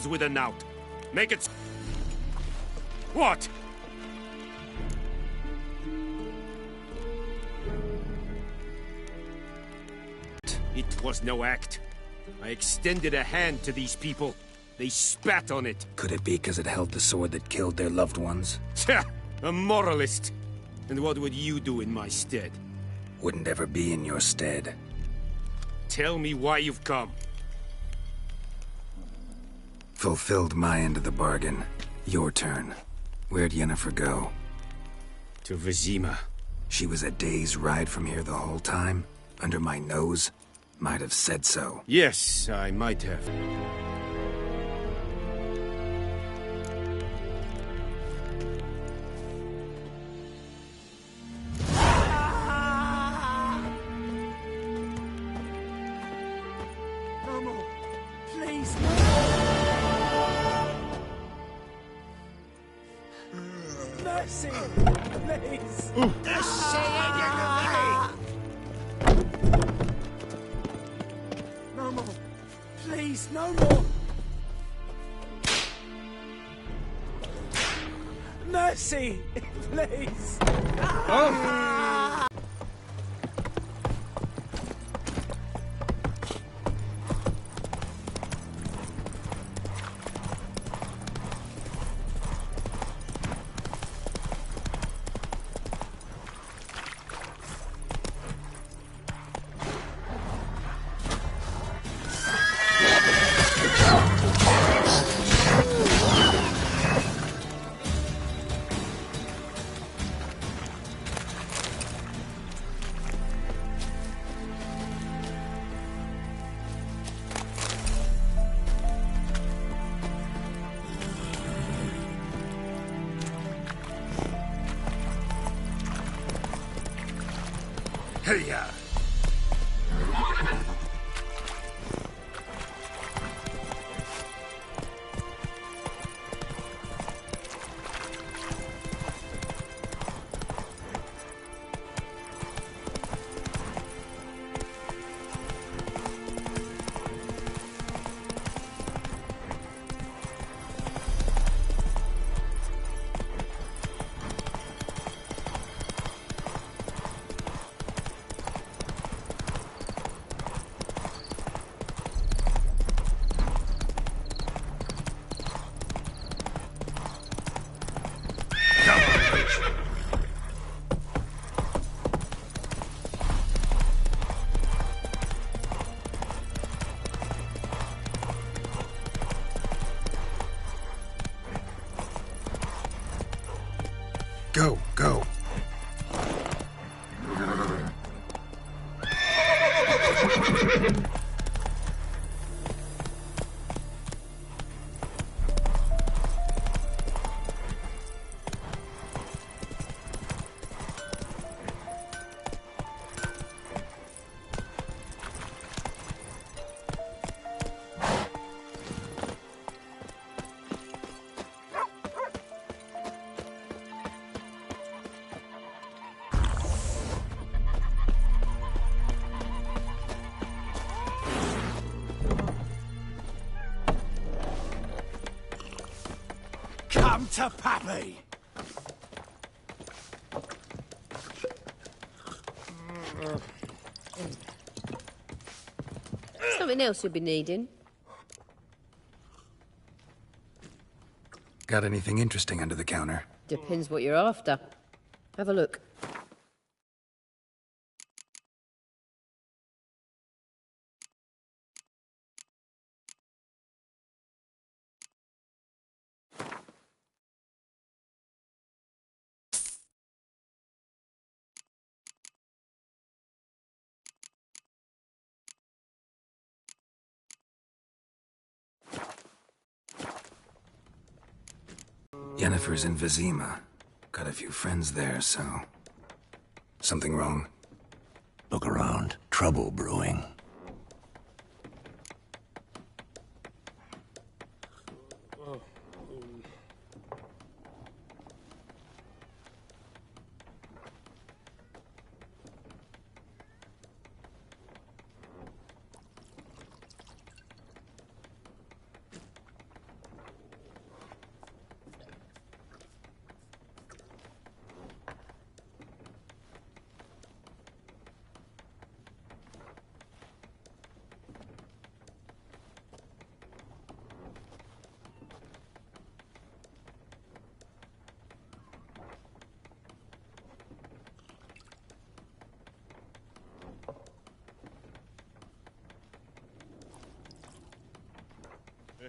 deals with a knout. Make it... What? It was no act. I extended a hand to these people. They spat on it. Could it be because it held the sword that killed their loved ones? Tja, a moralist. And what would you do in my stead? Wouldn't ever be in your stead. Tell me why you've come. Fulfilled my end of the bargain. Your turn. Where'd Yennefer go? To Vizima. She was a day's ride from here the whole time? Under my nose? Might have said so. Yes, I might have. No more. Please. Mercy. Please. No more. Please, no more. Mercy. Please. Hey-ya! Go, go. Come to Pappy. Something else you'll be needing. Got anything interesting under the counter? Depends what you're after. Have a look. Yennefer's in Vizima. Got a few friends there, so... Something wrong? Look around. Trouble brewing.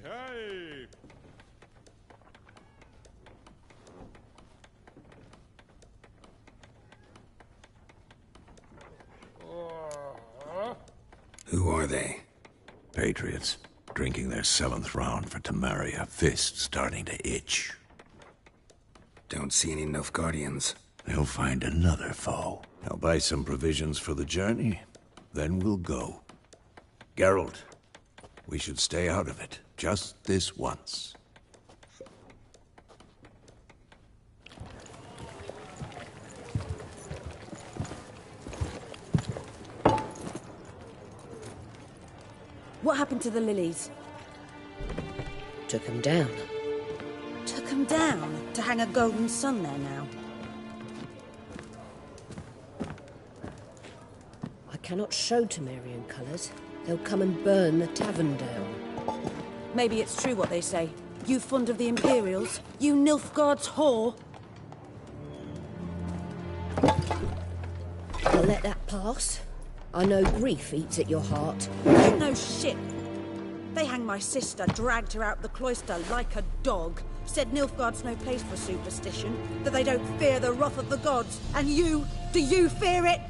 Hey! Who are they? Patriots, drinking their 7th round for Temeria, fist starting to itch. Don't see any Nilfgaardians. They'll find another foe. I'll buy some provisions for the journey, then we'll go. Geralt, we should stay out of it, just this once. What happened to the lilies? Took him down. Took them down to hang a golden sun there now. I cannot show Temerian colours. They'll come and burn the tavern down. Maybe it's true what they say. You fond of the Imperials? You Nilfgaard's whore? I'll let that pass. I know grief eats at your heart. No shit. They hanged my sister, dragged her out the cloister like a dog. Said Nilfgaard's no place for superstition, that they don't fear the wrath of the gods. And you, do you fear it?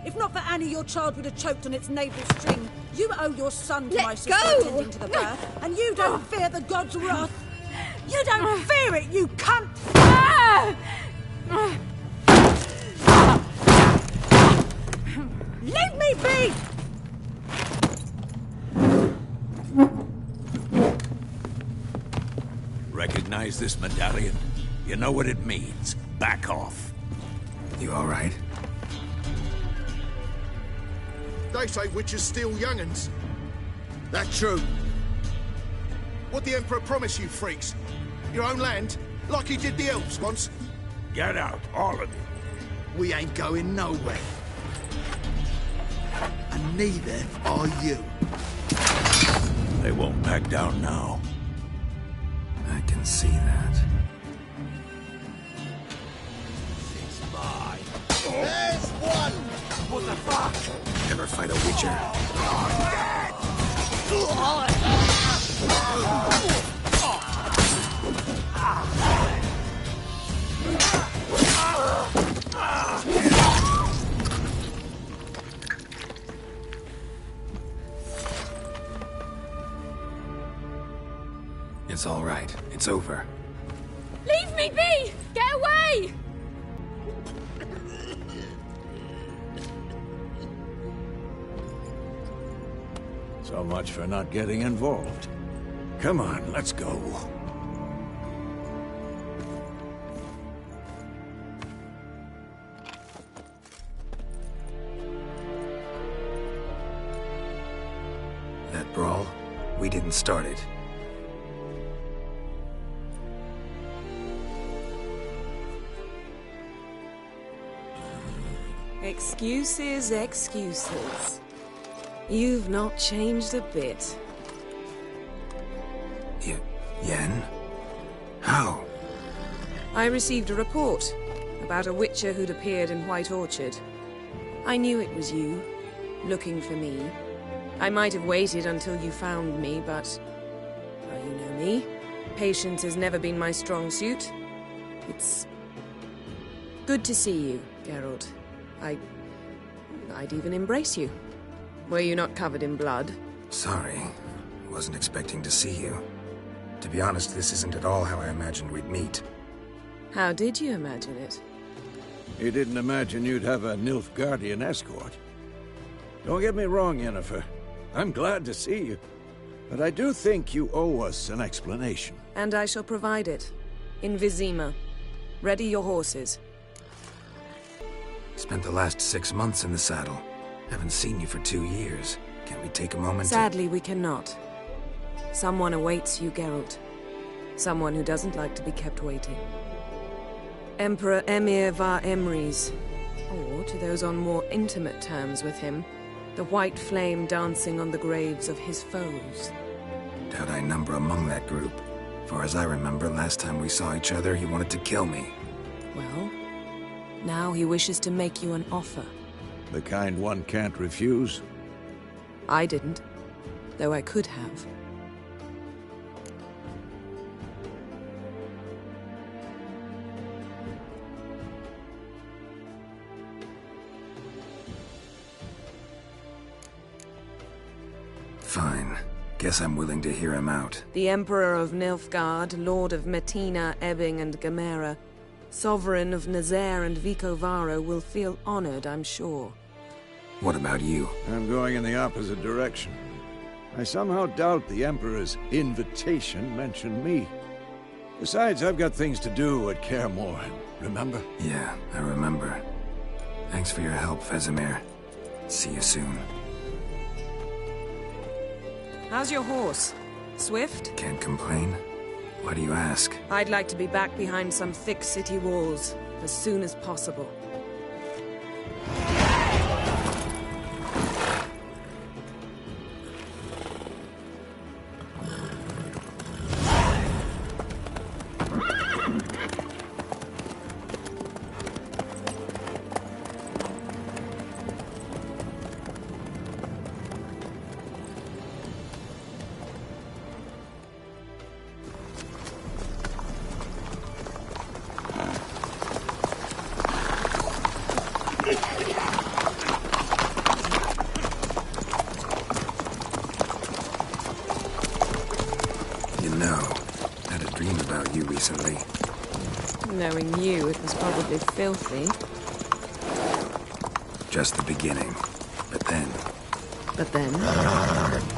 If not for Annie, your child would have choked on its navel string. You owe your son to my sister attending to the birth, and you don't fear the gods' wrath. You don't fear it, you cunt! Leave me be! Recognize this medallion? You know what it means. Back off. You all right? They say witches steal young'uns. That true? What the Emperor promised you freaks? Your own land? Like he did the elves once? Get out, all of you. We ain't going nowhere. And neither are you. They won't back down now. I can see that. It's mine. There's one! What the fuck? Ever fight a Witcher? It's all right. It's over. Leave me be! Get away! So much for not getting involved. Come on, let's go. That brawl, we didn't start it. Excuses, excuses. You've not changed a bit. Yen? How? I received a report about a witcher who'd appeared in White Orchard. I knew it was you, looking for me. I might have waited until you found me, but... well, you know me. Patience has never been my strong suit. It's... good to see you, Geralt. I'd even embrace you. Were you not covered in blood? Sorry. Wasn't expecting to see you. To be honest, this isn't at all how I imagined we'd meet. How did you imagine it? You didn't imagine you'd have a Nilfgaardian escort. Don't get me wrong, Yennefer. I'm glad to see you. But I do think you owe us an explanation. And I shall provide it. In Vizima. Ready your horses. Spent the last 6 months in the saddle. Haven't seen you for 2 years. Can't we take a moment Sadly, we cannot. Someone awaits you, Geralt. Someone who doesn't like to be kept waiting. Emperor Emhyr var Emreis. Or, to those on more intimate terms with him, the white flame dancing on the graves of his foes. Doubt I number among that group. Far as I remember, last time we saw each other, he wanted to kill me. Well, now he wishes to make you an offer. The kind one can't refuse. I didn't, though I could have. Guess I'm willing to hear him out. The Emperor of Nilfgaard, Lord of Metina, Ebbing and Gamera, Sovereign of Nazaire and Vicovaro will feel honored, I'm sure. What about you? I'm going in the opposite direction. I somehow doubt the Emperor's invitation mentioned me. Besides, I've got things to do at Kaer Morhen, remember? Yeah, I remember. Thanks for your help, Vesemir. See you soon. How's your horse? Swift? Can't complain. Why do you ask? I'd like to be back behind some thick city walls as soon as possible. Recently. Knowing you, it was probably filthy. Just the beginning. But then... But then?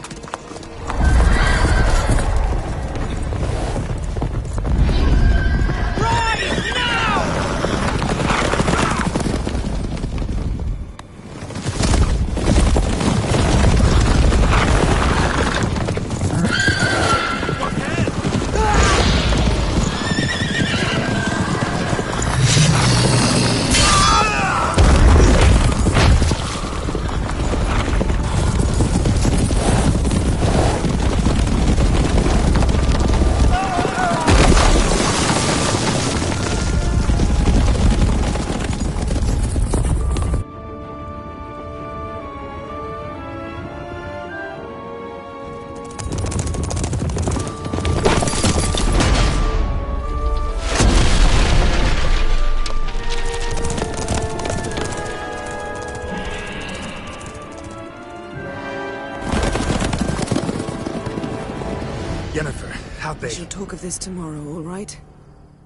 Yennefer, how'd they... We shall talk of this tomorrow, all right?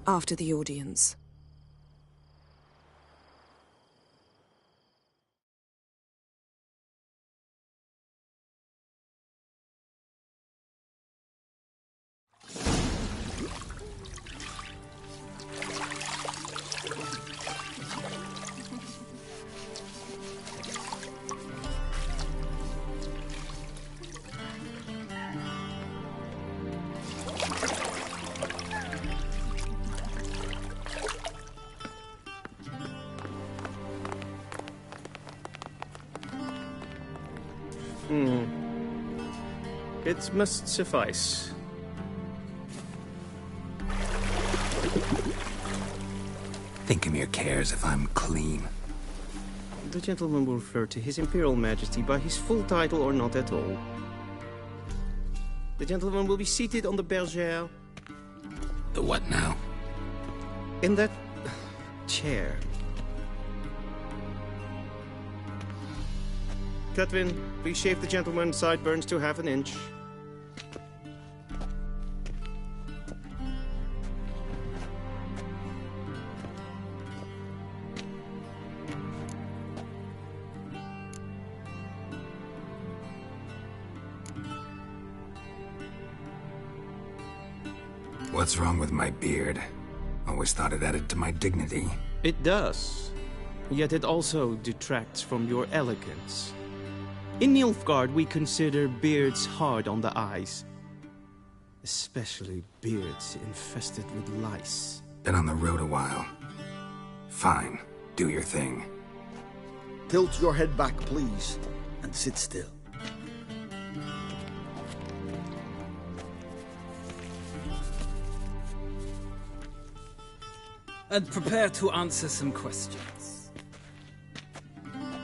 After the audience. It must suffice. Thinkamir cares if I'm clean. The gentleman will refer to His Imperial Majesty by his full title or not at all. The gentleman will be seated on the bergère. The what now? In that... chair. Cutwin, please shave the gentleman's sideburns to half an inch. What's wrong with my beard? Always thought it added to my dignity. It does. Yet it also detracts from your elegance. In Nilfgaard, we consider beards hard on the eyes. Especially beards infested with lice. Been on the road a while. Fine. Do your thing. Tilt your head back, please, and sit still. And prepare to answer some questions.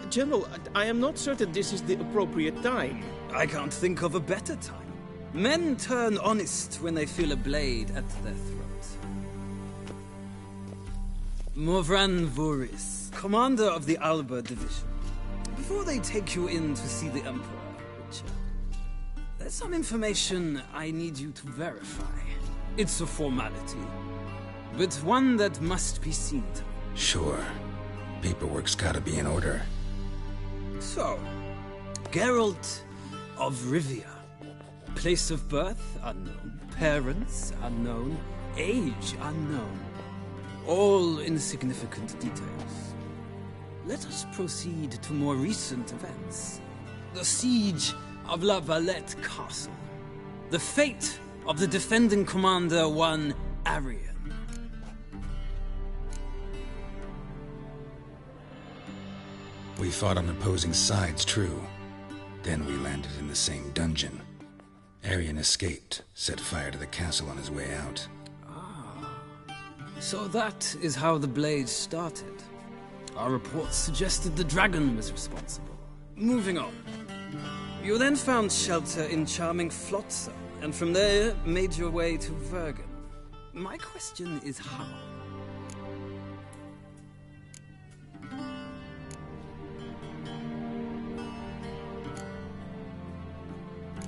General, I am not certain this is the appropriate time. I can't think of a better time. Men turn honest when they feel a blade at their throat. Morvran Voorhis, commander of the Alba Division. Before they take you in to see the Emperor, Witcher, There's some information I need you to verify. It's a formality, but one that must be seen to. Sure. Paperwork's gotta be in order. So, Geralt of Rivia. Place of birth unknown. Parents unknown. Age unknown. All insignificant details. Let us proceed to more recent events. The siege of La Valette Castle. The fate of the defending commander, one Arian. We fought on opposing sides, true. Then we landed in the same dungeon. Arian escaped, set fire to the castle on his way out. So that is how the Blade started. Our reports suggested the dragon was responsible. Moving on. You then found shelter in charming Flotsam, and from there made your way to Vergen. My question is how?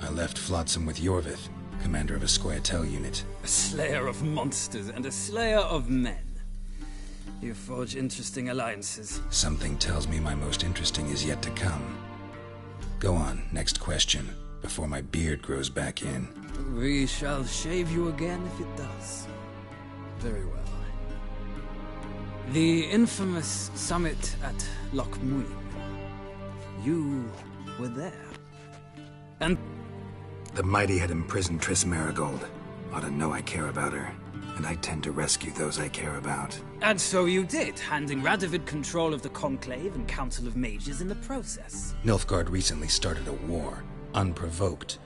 I left Flotsam with Yorvith, commander of a Scoia'tael unit. A slayer of monsters and a slayer of men. You forge interesting alliances. Something tells me my most interesting is yet to come. Go on, next question, before my beard grows back in. We shall shave you again if it does. Very well. The infamous summit at Loch Muin. You were there. And the mighty had imprisoned Triss Merigold. Ought to know I care about her, and I tend to rescue those I care about. And so you did, handing Radovid control of the Conclave and Council of Mages in the process. Nilfgaard recently started a war, unprovoked.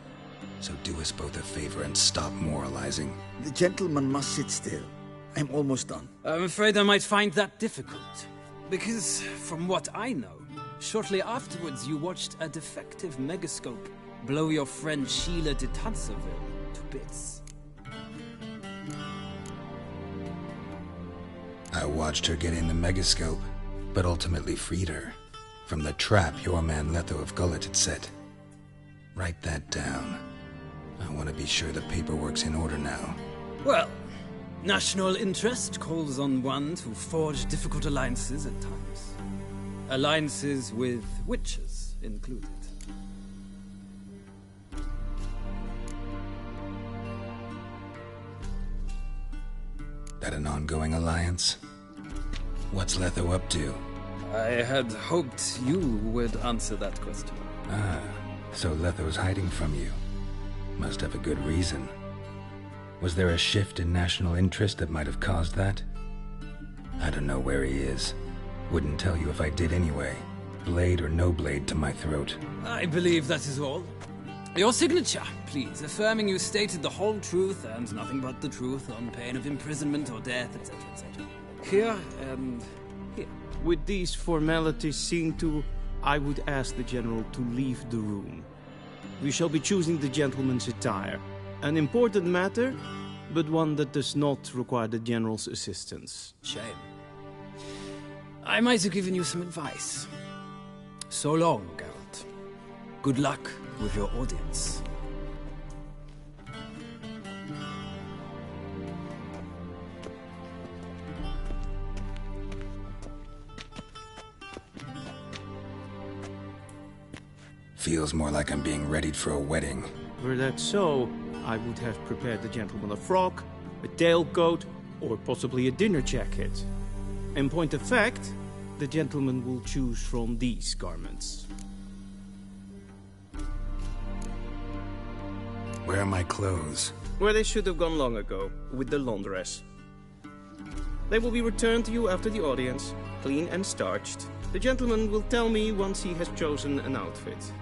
So do us both a favor and stop moralizing. The gentleman must sit still. I'm almost done. I'm afraid I might find that difficult. Because, from what I know, shortly afterwards you watched a defective megascope blow your friend Sheila de Tanserville to bits. I watched her get in the megascope, but ultimately freed her from the trap your man Letho of Gullet had set. Write that down. I want to be sure the paperwork's in order now. Well, national interest calls on one to forge difficult alliances at times. Alliances with witches included. That an ongoing alliance? What's Letho up to? I had hoped you would answer that question. Ah, so Letho's hiding from you. Must have a good reason. Was there a shift in national interest that might have caused that? I don't know where he is. Wouldn't tell you if I did anyway. Blade or no blade to my throat. I believe that is all. Your signature, please, affirming you stated the whole truth and nothing but the truth on pain of imprisonment or death, etc., etc. Here and here. With these formalities seen to, I would ask the General to leave the room. We shall be choosing the gentleman's attire. An important matter, but one that does not require the General's assistance. Shame. I might have given you some advice. So long, Geralt. Good luck with your audience. Feels more like I'm being readied for a wedding. Were that so, I would have prepared the gentleman a frock, a tailcoat, or possibly a dinner jacket. In point of fact, the gentleman will choose from these garments. Where are my clothes? Where they should have gone long ago, with the laundress. They will be returned to you after the audience, clean and starched. The gentleman will tell me once he has chosen an outfit.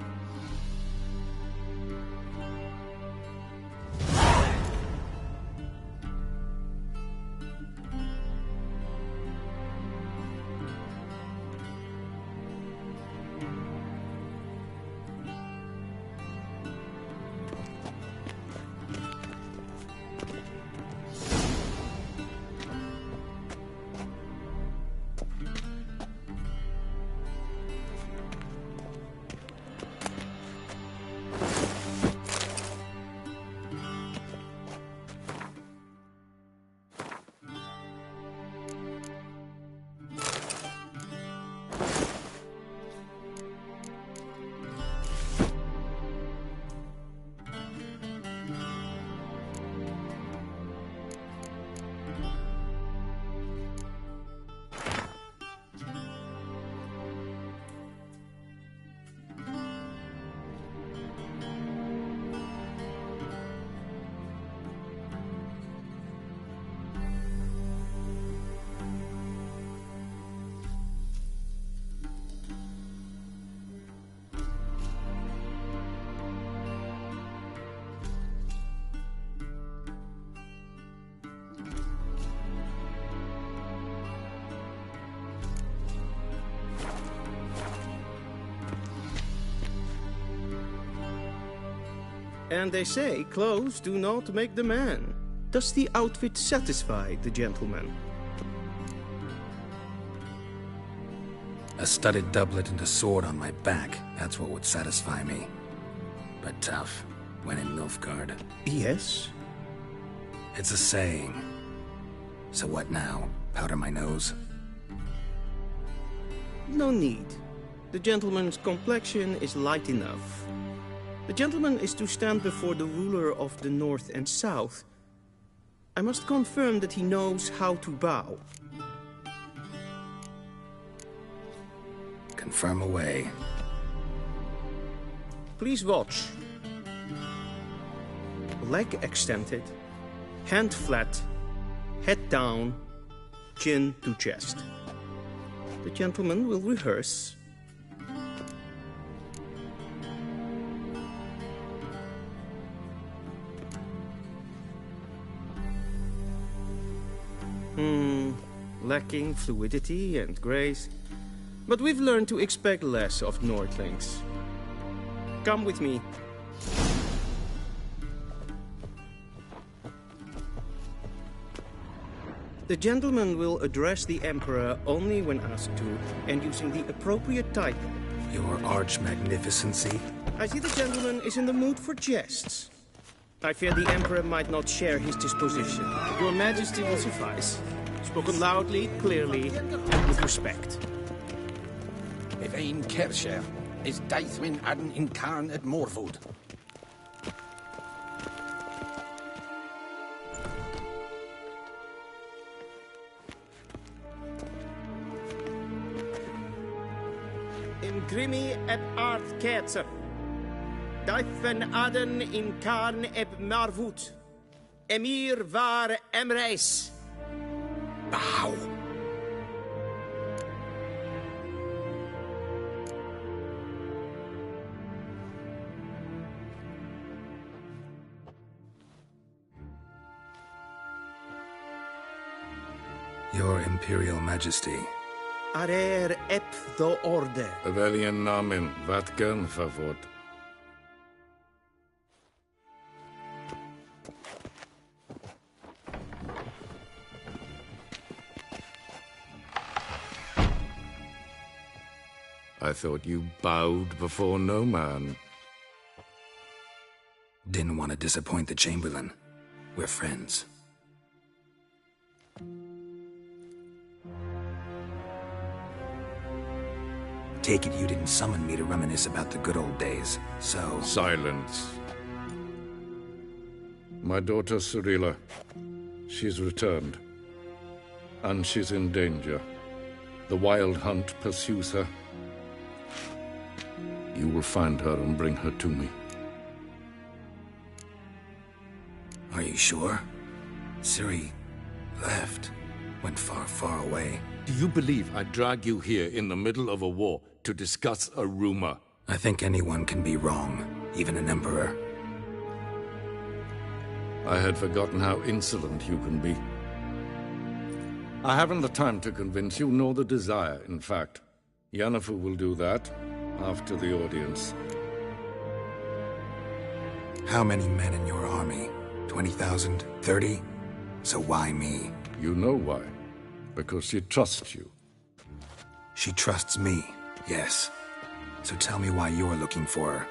And they say clothes do not make the man. Does the outfit satisfy the gentleman? A studded doublet and a sword on my back, that's what would satisfy me. But tough, when in Nilfgaard. Yes? It's a saying. So what now? Powder my nose? No need. The gentleman's complexion is light enough. The gentleman is to stand before the ruler of the North and South. I must confirm that he knows how to bow. Confirm away. Please watch. Leg extended, hand flat, head down, chin to chest. The gentleman will rehearse. Lacking fluidity and grace. But we've learned to expect less of Nordlings. Come with me. The gentleman will address the Emperor only when asked to, and using the appropriate title. Your Arch-Magnificency? I see the gentleman is in the mood for jests. I fear the Emperor might not share his disposition. Your Majesty will suffice. Spoken loudly, clearly, and with respect. Evain Kersher is Daithwin Adden in Karn at Morvood. In Grimmy et Art Ketzer. Daithwen Adden in Karn eb Marvood. Emir var Emreis. Bow. Your Imperial Majesty. Arer ep the orde. Welchen Namen, wat gern favort? I thought you bowed before no man. Didn't want to disappoint the Chamberlain. We're friends. Take it you didn't summon me to reminisce about the good old days, so... Silence. My daughter Cirilla, she's returned. And she's in danger. The Wild Hunt pursues her. You will find her and bring her to me. Are you sure? Ciri left. Went far, far away. Do you believe I'd drag you here in the middle of a war to discuss a rumor? I think anyone can be wrong, even an emperor. I had forgotten how insolent you can be. I haven't the time to convince you, nor the desire, in fact. Yennefer will do that after the audience. How many men in your army? 20,000? 30? So why me? You know why. Because she trusts you. She trusts me, yes. So tell me why you're looking for her.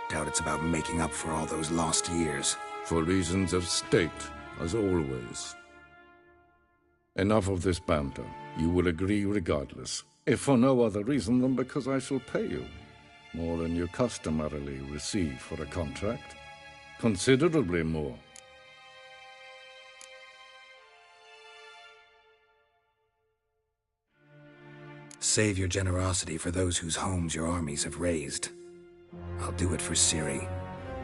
Doubt it's about making up for all those lost years. For reasons of state, as always. Enough of this banter. You will agree regardless. If for no other reason than because I shall pay you. More than you customarily receive for a contract. Considerably more. Save your generosity for those whose homes your armies have razed. I'll do it for Ciri,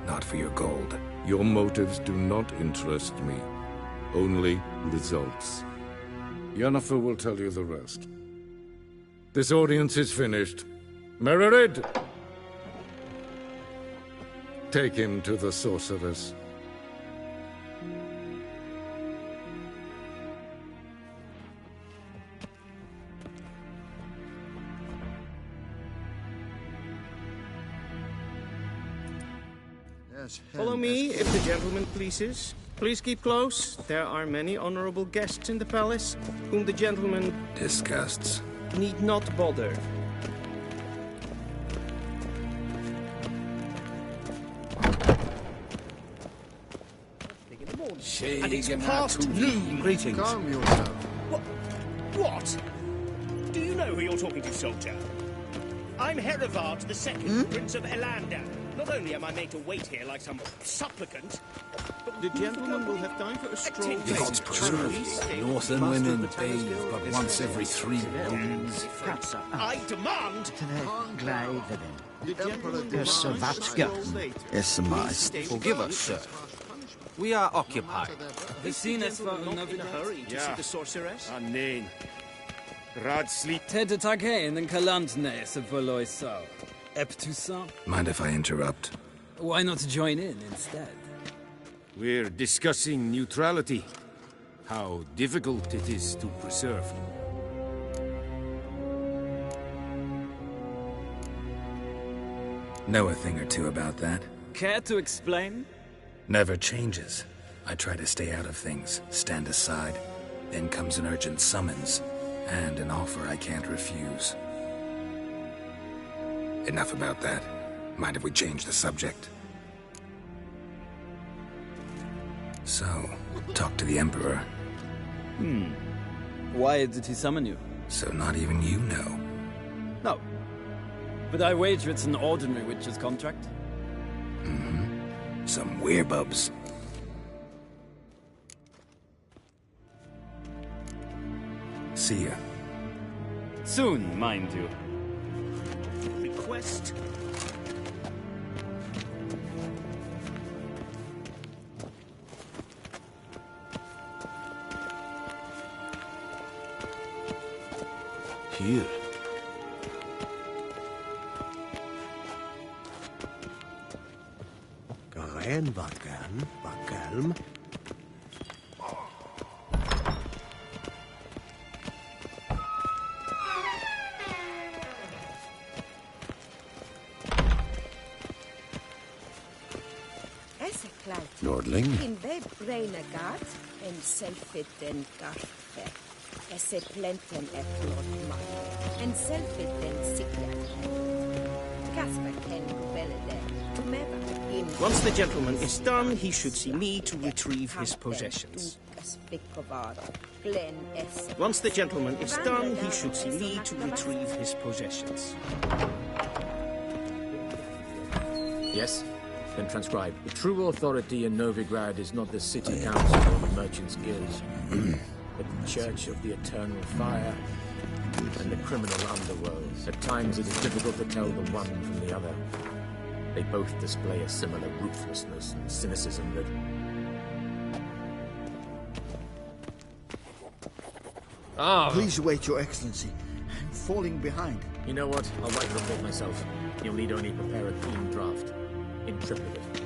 not for your gold. Your motives do not interest me. Only results. Yennefer will tell you the rest. This audience is finished. Mererid! Take him to the sorceress. Follow me, if the gentleman pleases. Please keep close. There are many honorable guests in the palace, whom the gentleman... disgusts. ...need not bother. And it's past noon. Greetings. Calm yourself. What? Do you know who you're talking to, soldier? I'm Herivard II, Prince of Elander. Not only am I made to wait here like some supplicant, but the gentleman will have time for a stroll. God's preserve you. Northern women bathe but once every 3 moons. I demand... The Emperor Forgive us, sir. We are occupied. The scene is not in a hurry to see the sorceress. Nein. Rad sleep. Tete Taghain and Kalantnes of Voloisau. Eptusan. Mind if I interrupt? Why not join in instead? We're discussing neutrality. How difficult it is to preserve. Know a thing or two about that? Care to explain? Never changes. I try to stay out of things, stand aside. Then comes an urgent summons, and an offer I can't refuse. Enough about that. Mind if we change the subject? So, talk to the Emperor. Why did he summon you? So not even you know? No. But I wager it's an ordinary witch's contract. Some werebubs. See ya. Soon, mind you. Request. Here. Garen Vatgan, Vakelm. Nordling. In web renegat en selfiten garfe. Esse plenten eflot en selfiten siklet. Casper ken belede. Once the gentleman is done, he should see me to retrieve his possessions. Once the gentleman is done, he should see me to retrieve his possessions. Yes? Then transcribe. The true authority in Novigrad is not the city council or the merchants' guilds, but the Church of the Eternal Fire and the criminal underworld. At times it is difficult to tell the one from the other. They both display a similar ruthlessness and cynicism that... Please wait, Your Excellency. I'm falling behind. You know what? I'll write the report myself. You'll need only prepare a clean draft. In triplicate.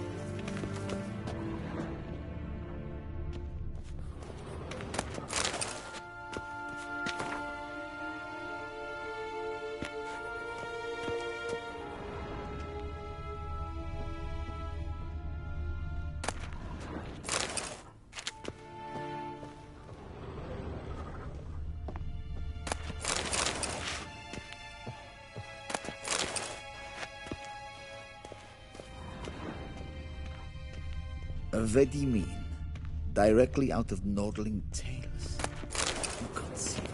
Vedimin, directly out of Nordling Tales. Inconceivable.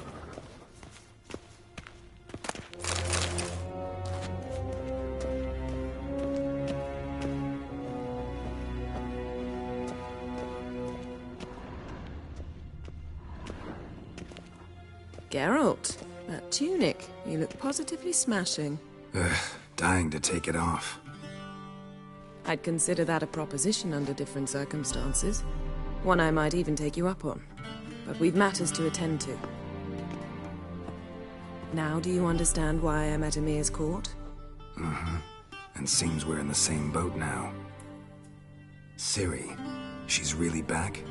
Geralt, that tunic, you look positively smashing. Dying to take it off. I'd consider that a proposition under different circumstances. One I might even take you up on. But we've matters to attend to. Now do you understand why I'm at Emir's court? And seems we're in the same boat now. Ciri, she's really back?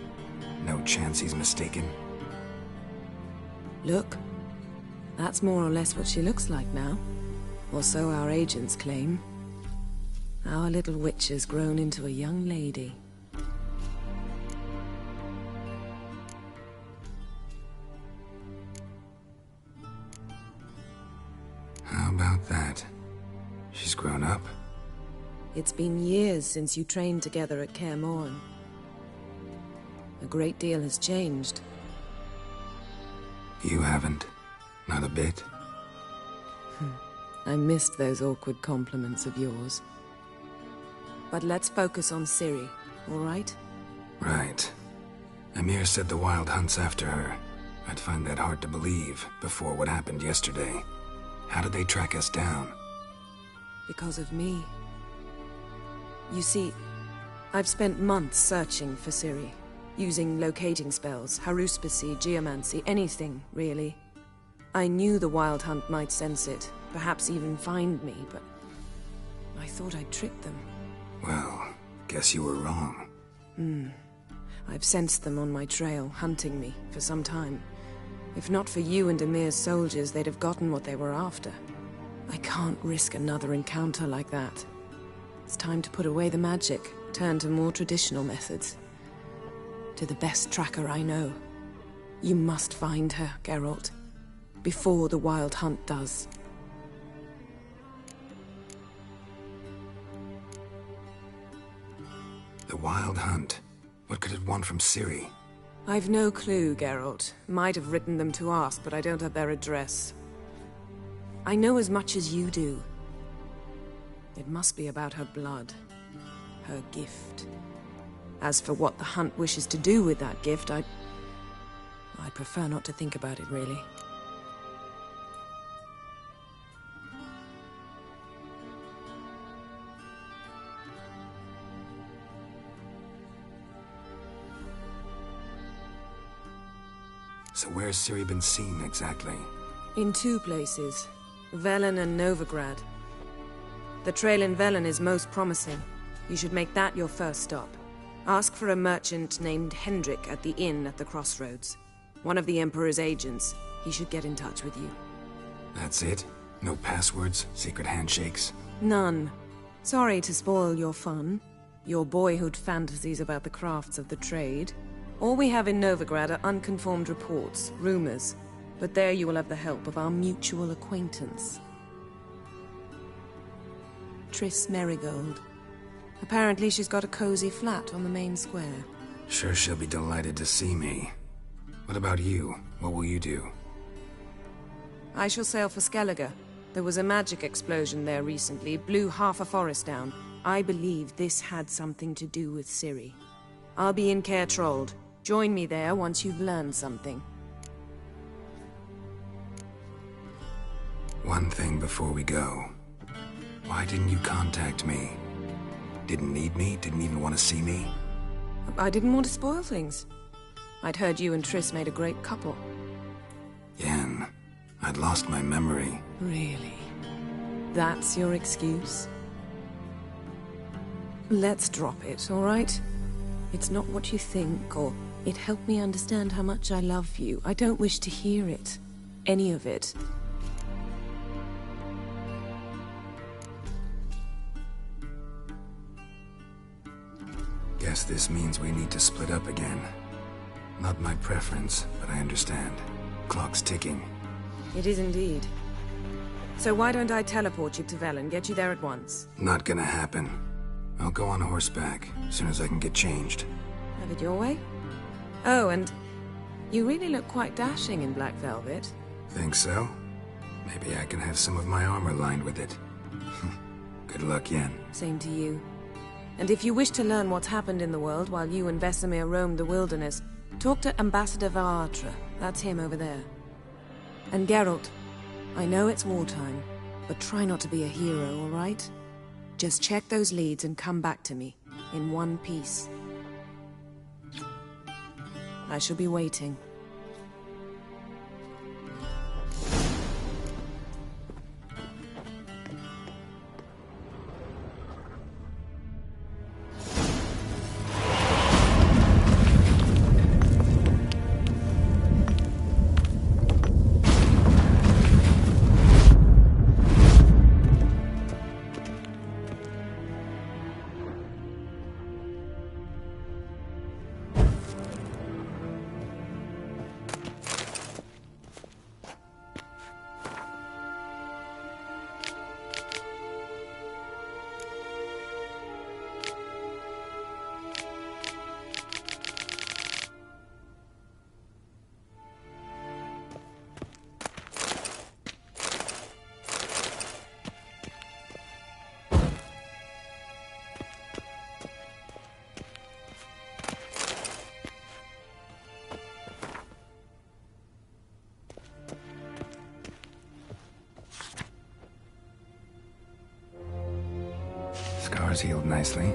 No chance he's mistaken? Look, that's more or less what she looks like now. Or so our agents claim. Our little witch has grown into a young lady. How about that? She's grown up? It's been years since you trained together at Kaer Morhen. A great deal has changed. You haven't. Not a bit. I missed those awkward compliments of yours. But let's focus on Ciri, all right? Right. Emhyr said the Wild Hunt's after her. I'd find that hard to believe before what happened yesterday. How did they track us down? Because of me. You see, I've spent months searching for Ciri, using locating spells, haruspicy, geomancy, anything, really. I knew the Wild Hunt might sense it, perhaps even find me, but I thought I'd tricked them. Well, guess you were wrong. I've sensed them on my trail, hunting me, for some time. If not for you and Emhyr's soldiers, they'd have gotten what they were after. I can't risk another encounter like that. It's time to put away the magic, turn to more traditional methods. To the best tracker I know. You must find her, Geralt. Before the Wild Hunt does. The Wild Hunt? What could it want from Ciri? I've no clue, Geralt. Might have written them to ask, but I don't have their address. I know as much as you do. It must be about her blood. Her gift. As for what the Hunt wishes to do with that gift, I'd prefer not to think about it, really. So where's Ciri been seen, exactly? In two places. Velen and Novigrad. The trail in Velen is most promising. You should make that your first stop. Ask for a merchant named Hendrik at the inn at the crossroads. One of the Emperor's agents. He should get in touch with you. That's it? No passwords? Secret handshakes? None. Sorry to spoil your fun. Your boyhood fantasies about the crafts of the trade. All we have in Novigrad are unconfirmed reports, rumors. But there you will have the help of our mutual acquaintance. Triss Merigold. Apparently she's got a cozy flat on the main square. Sure she'll be delighted to see me. What about you? What will you do? I shall sail for Skellige. There was a magic explosion there recently, blew half a forest down. I believe this had something to do with Ciri. I'll be in Caer Trolde. Join me there once you've learned something. One thing before we go. Why didn't you contact me? Didn't need me? Didn't even want to see me? I didn't want to spoil things. I'd heard you and Triss made a great couple. Yen, I'd lost my memory. Really? That's your excuse? Let's drop it, all right? It's not what you think, or it helped me understand how much I love you. I don't wish to hear it. Any of it. Guess this means we need to split up again. Not my preference, but I understand. Clock's ticking. It is indeed. So why don't I teleport you to Velen, get you there at once? Not gonna happen. I'll go on horseback, as soon as I can get changed. Have it your way? Oh, and you really look quite dashing in black velvet. Think so? Maybe I can have some of my armor lined with it. Good luck, Yen. Same to you. And if you wish to learn what's happened in the world while you and Vesemir roamed the wilderness, talk to Ambassador Varatra. That's him over there. And Geralt, I know it's wartime, but try not to be a hero, all right? Just check those leads and come back to me, in one piece. I shall be waiting. scars healed nicely.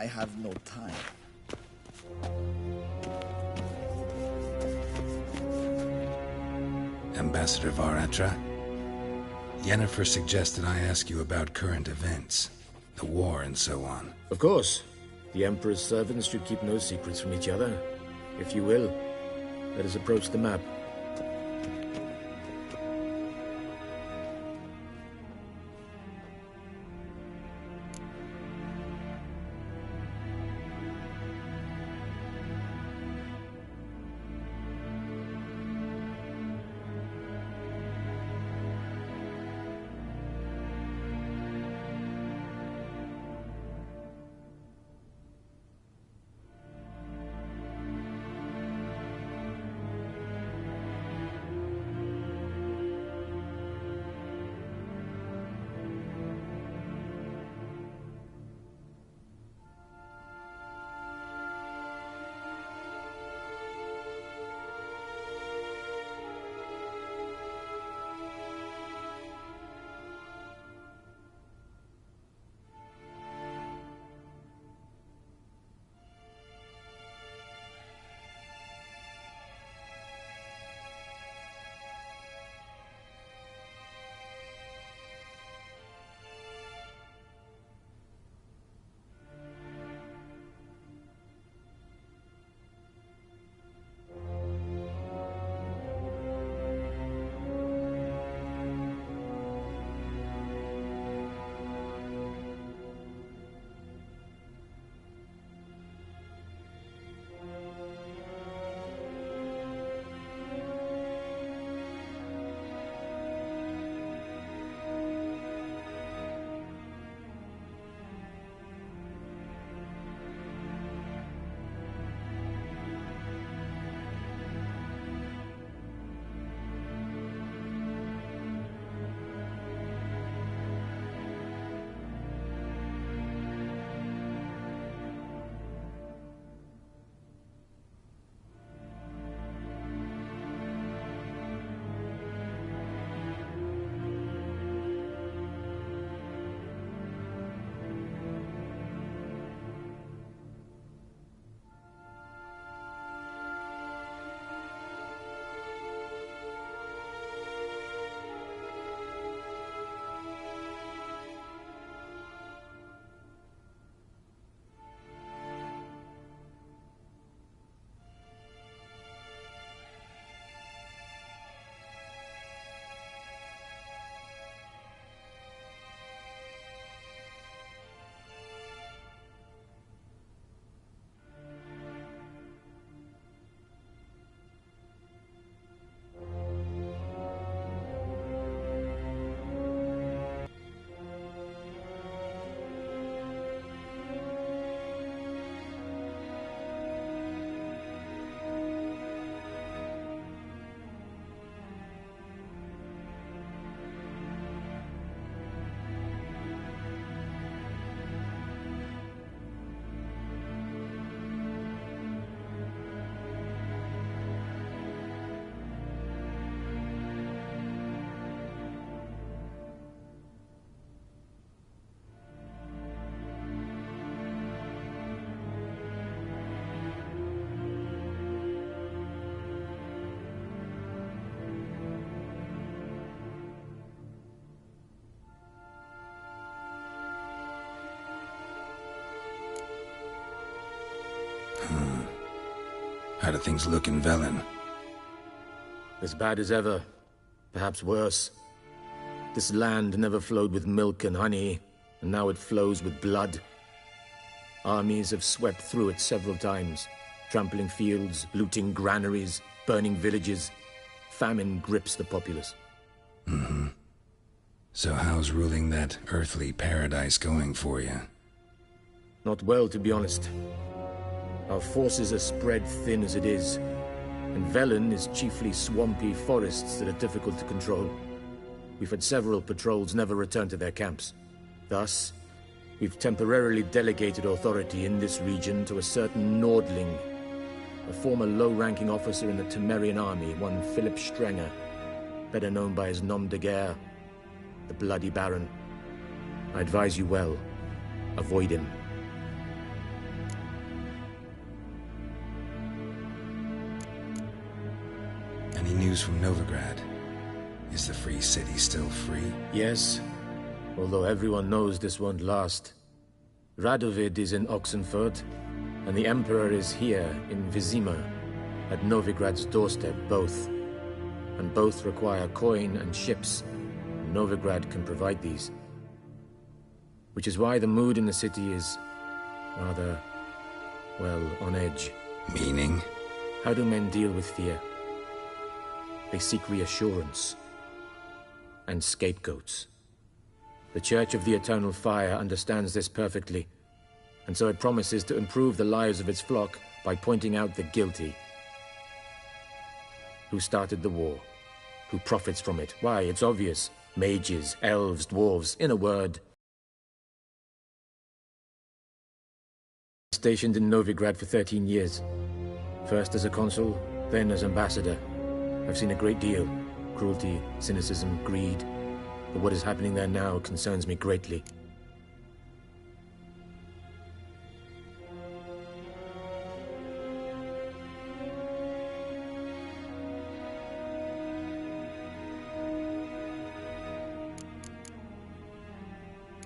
I have no time. Ambassador Varatra, Yennefer suggested I ask you about current events, the war and so on. Of course. The Emperor's servants should keep no secrets from each other. If you will, let us approach the map. How do things look in Velen? As bad as ever. Perhaps worse. This land never flowed with milk and honey, and now it flows with blood. Armies have swept through it several times, trampling fields, looting granaries, burning villages. Famine grips the populace. Mm-hmm. So how's ruling that earthly paradise going for you? Not well, to be honest. Our forces are spread thin as it is, and Velen is chiefly swampy forests that are difficult to control. We've had several patrols never return to their camps. Thus, we've temporarily delegated authority in this region to a certain Nordling, a former low-ranking officer in the Temerian army, one Philip Strenger, better known by his nom de guerre, the Bloody Baron. I advise you well. Avoid him. Any news from Novigrad? Is the Free City still free? Yes, although everyone knows this won't last. Radovid is in Oxenfurt, and the Emperor is here in Vizima, at Novigrad's doorstep, both. And both require coin and ships. Novigrad can provide these. Which is why the mood in the city is rather, well, on edge. Meaning? How do men deal with fear? They seek reassurance and scapegoats. The Church of the Eternal Fire understands this perfectly, and so it promises to improve the lives of its flock by pointing out the guilty. Who started the war? Who profits from it? Why, it's obvious. Mages, elves, dwarves, in a word. Stationed in Novigrad for 13 years. First as a consul, then as ambassador. I've seen a great deal. Cruelty, cynicism, greed. But what is happening there now concerns me greatly.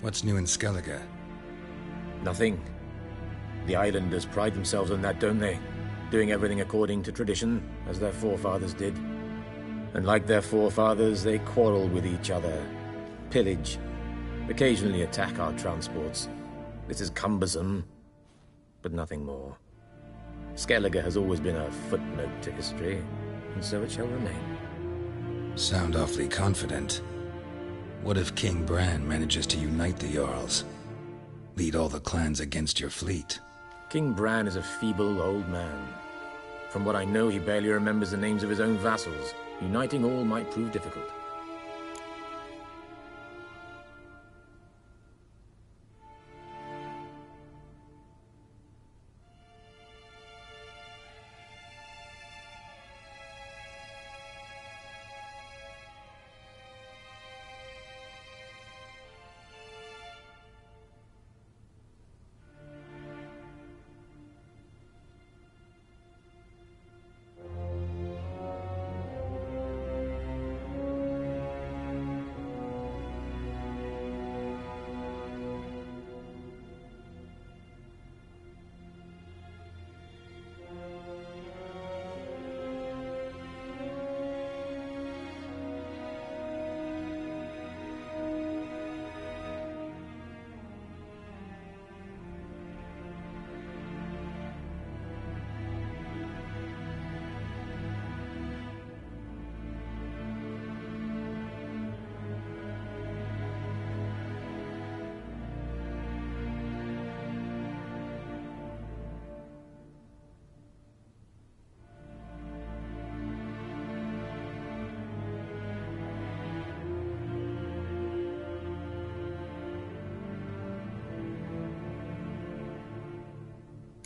What's new in Skellige? Nothing. The islanders pride themselves on that, don't they? Doing everything according to tradition, as their forefathers did. And like their forefathers, they quarrel with each other, pillage, occasionally attack our transports. This is cumbersome, but nothing more. Skellige has always been a footnote to history, and so it shall remain. Sound awfully confident. What if King Bran manages to unite the Jarls? Lead all the clans against your fleet? King Bran is a feeble old man. From what I know, he barely remembers the names of his own vassals. Uniting all might prove difficult.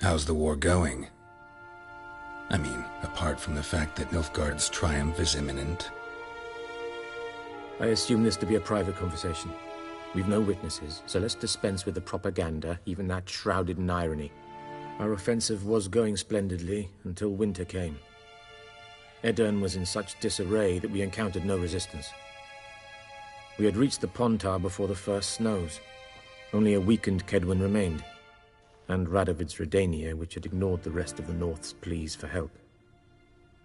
How's the war going? I mean, apart from the fact that Nilfgaard's triumph is imminent. I assume this to be a private conversation. We've no witnesses, so let's dispense with the propaganda, even that shrouded in irony. Our offensive was going splendidly until winter came. Edirn was in such disarray that we encountered no resistance. We had reached the Pontar before the first snows. Only a weakened Kedwin remained, and Radovid's Redania, which had ignored the rest of the North's pleas for help.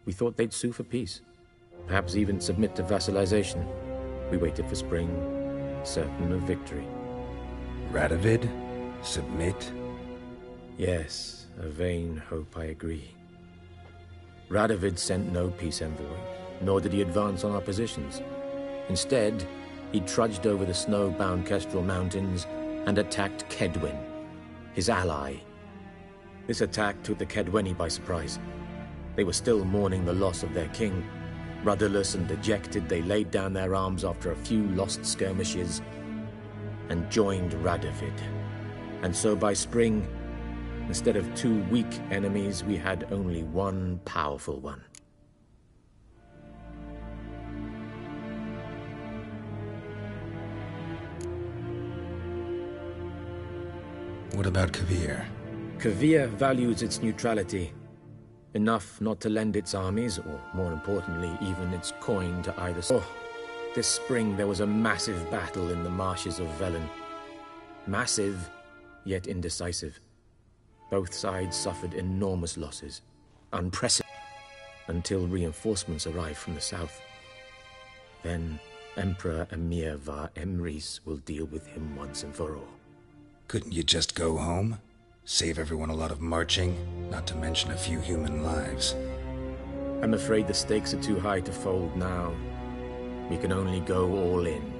We thought they'd sue for peace. Perhaps even submit to vassalization. We waited for spring, certain of victory. Radovid? Submit? Yes, a vain hope, I agree. Radovid sent no peace envoy, nor did he advance on our positions. Instead, he trudged over the snow-bound Kestrel Mountains and attacked Kedwen, his ally. This attack took the Kedweni by surprise. They were still mourning the loss of their king. Rudderless and dejected, they laid down their arms after a few lost skirmishes and joined Radovid. And so by spring, instead of 2 weak enemies, we had only one powerful one. What about Kovir? Kovir values its neutrality. Enough not to lend its armies, or more importantly, even its coin to either side. Oh, this spring there was a massive battle in the marshes of Velen. Massive, yet indecisive. Both sides suffered enormous losses. Unprecedented. Until reinforcements arrived from the south. Then Emperor Emir var Emrys will deal with him once and for all. Couldn't you just go home? Save everyone a lot of marching, not to mention a few human lives. I'm afraid the stakes are too high to fold now. We can only go all in.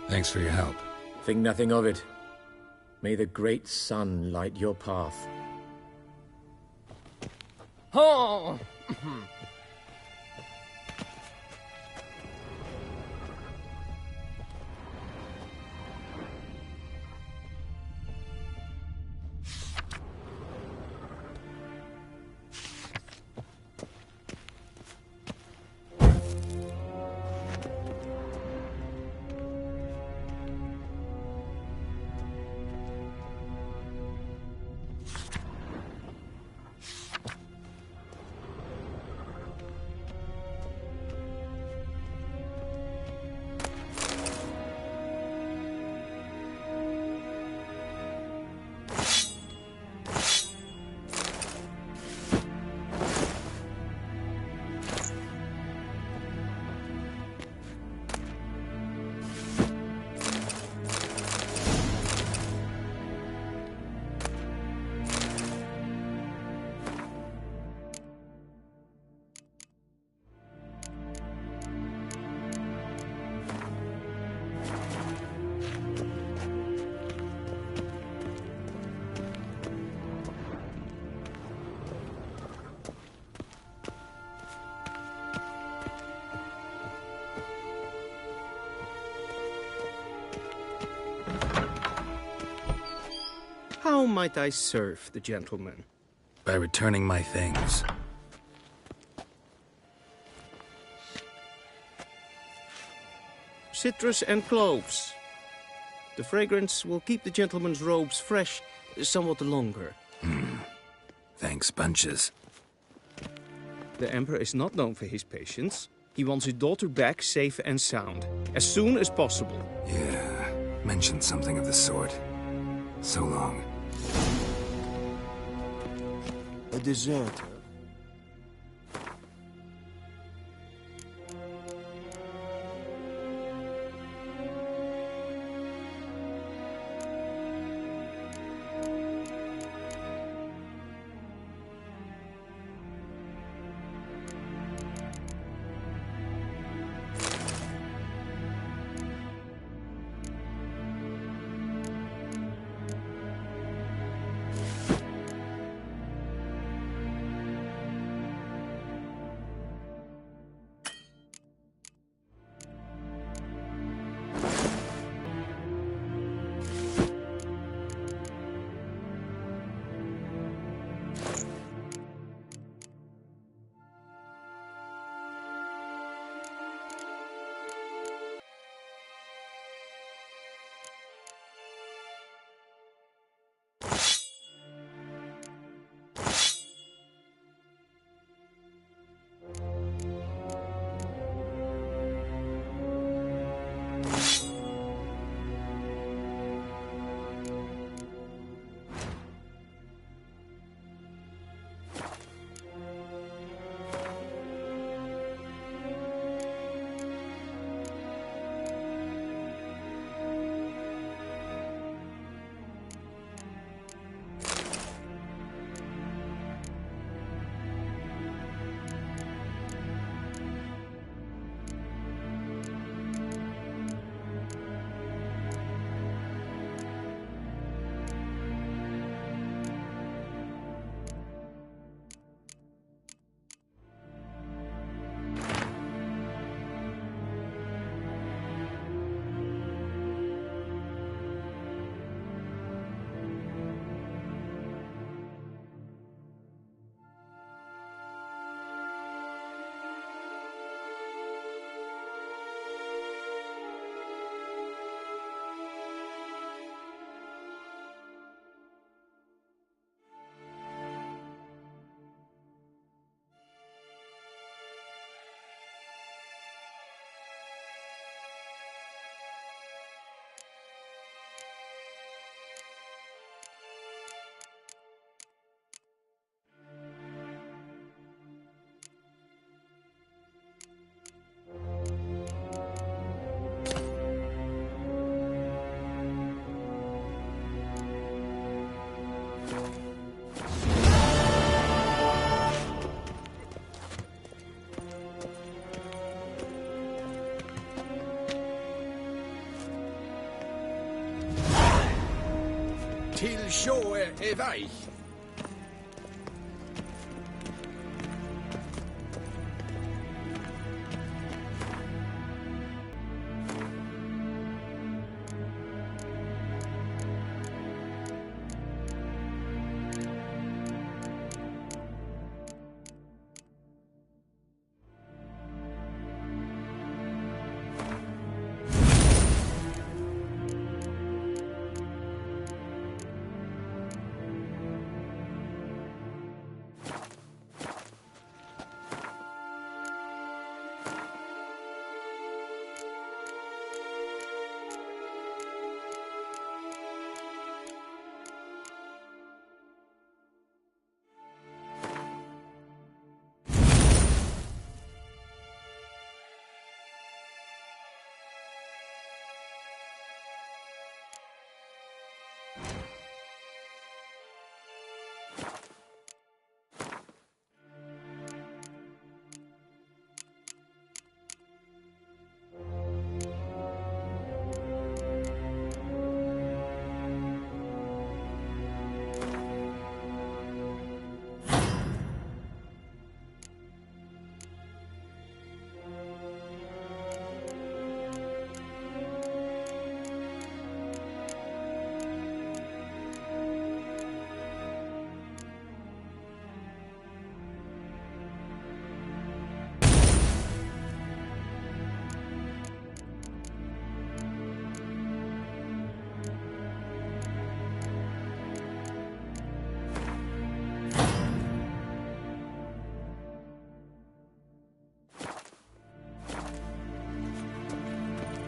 Thanks for your help. Think nothing of it. May the great sun light your path. Oh! How might I serve the gentleman? By returning my things. Citrus and cloves. The fragrance will keep the gentleman's robes fresh somewhat longer. Thanks, bunches. The Emperor is not known for his patience. He wants his daughter back safe and sound, as soon as possible. Yeah, mentioned something of the sort. So long. A deserter. Till sjået er vej.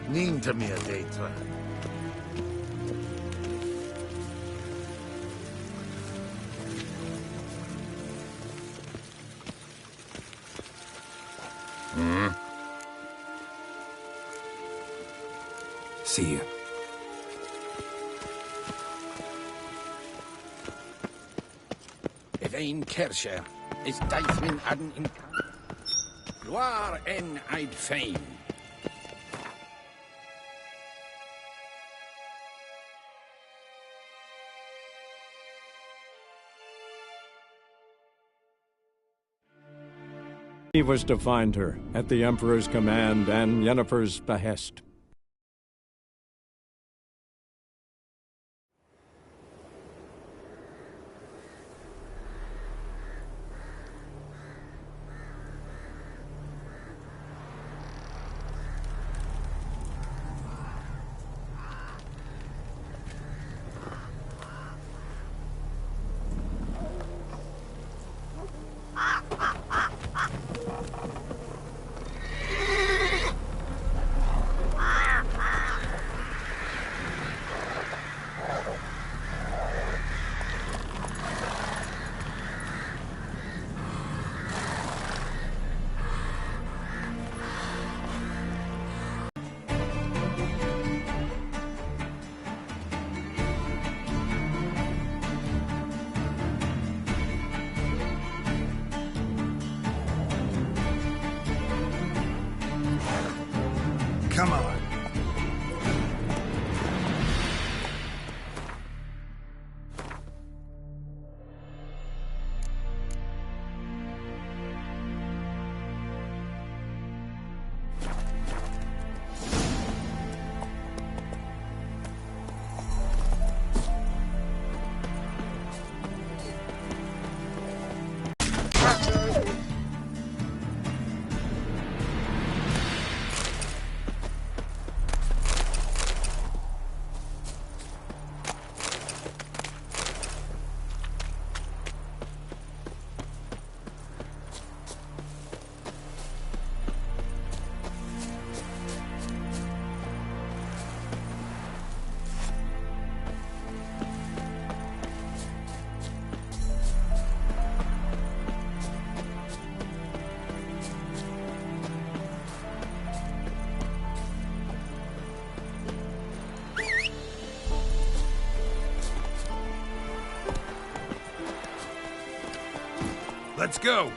Niente mehr dentro. See you. Evain Kersher is Deithmin Adden in Gloire en Eid Fame. He was to find her, at the Emperor's command and Yennefer's behest. Come on. Let's go.